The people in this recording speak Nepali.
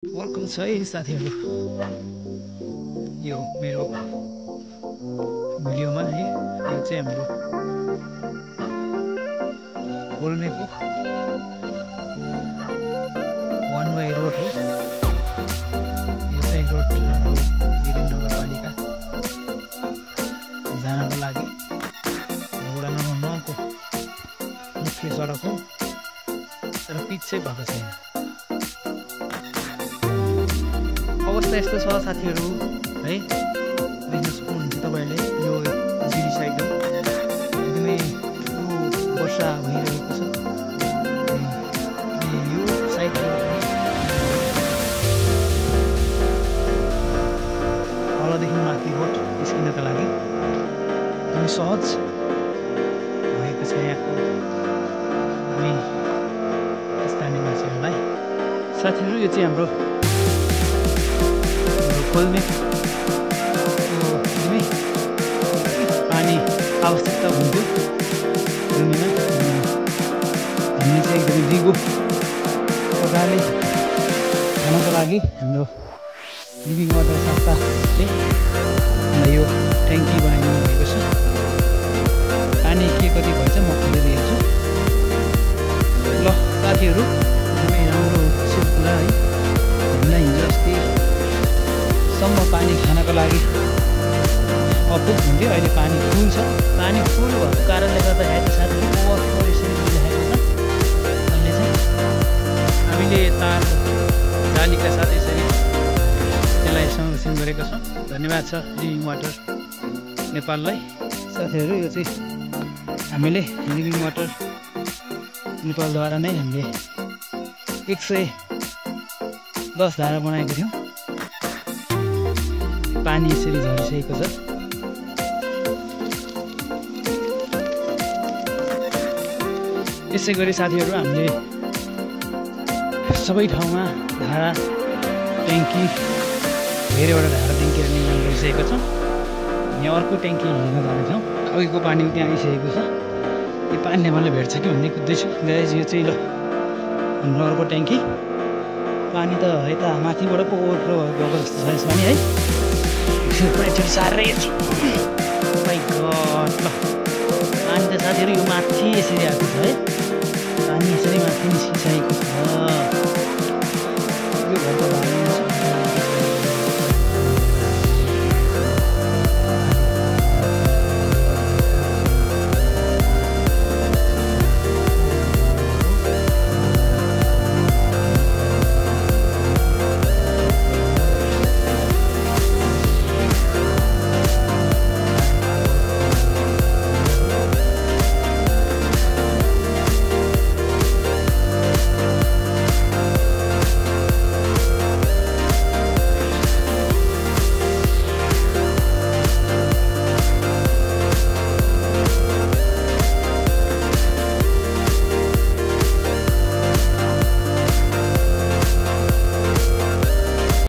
वेलकम छ है साथीहरू यो मेरो भिडियोमा है। यो चाहिँ हाम्रो गोल्मेको वान वे रोड हो। यो चाहिँ रोड गिरिङ नगरपालिका जानको लागि वडा नम्बर 9 को मुख्य सडक हो, तर पिच चाहिँ भएको छैन। अवस्था यस्तो छ साथीहरू है, देख्न सक्नुहुन्छ तपाईँले। यो जिडी साइड हो, एकदमै वर्षा भइरहेको छ। यो साइड तलदेखि माथि रोड निस्किनका लागि एकदमै सहज भएको छ यहाँको हामी स्थानीय मान्छेहरूलाई। साथीहरू यो चाहिँ हाम्रो खोल्ने पानी आवश्यकता हुन्थ्यो रुमीमा। हामी चाहिँ एकदमै दिगो प्रकारले खानको लागि हाम्रो लिभिङ वाटर संस्थाले हामीलाई यो ट्याङ्की बनाइदिनु भएको छ। पानी के कति भएछ म खोलेर दिन्छु ल साथीहरू। एकदमै राम्रो कुरा है। हामीलाई हिजो अस्ति सम्म पानी खानको लागि अपुग हुन्थ्यो, अहिले पानी फुल छ। पानी फुल भएको कारणले गर्दाखेरि साथै ओभरफ्लो यसरी भइरहेको छ। अहिले चाहिँ हामीले तार जालीका साथ यसरी त्यसलाई संरक्षण गरेका छौँ। धन्यवाद छ लिभिङ वाटर नेपाललाई। साथीहरू यो चाहिँ हामीले लिभिङ वाटर नेपालद्वारा नै हामीले 110 धारा बनाएको थियौँ। पानी यसरी झरिसकेको छ। यसै गरी साथीहरू हामीले सबै ठाउँमा धारा ट्याङ्की धेरैवटा धारा ट्याङ्कीहरू निर्माण गरिसकेका छौँ। यहाँ अर्को ट्याङ्की हेर्न जानेछौँ। अघिको पानी त्यहाँ आइसकेको छ। यो पानीले मलाई भेट्छ कि भन्ने कुद्दैछु गाइज। यो चाहिँ ल हाम्रो अर्को ट्याङ्की। पानी त यता माथिबाट पो ओभरफ्लो भएको जस्तो छ यसमा नि है। साह्रै ल पानी त साथीहरू यो माथि यसरी आएको छ है। पानी यसरी माथि निस्किसकेको छ। यो घरको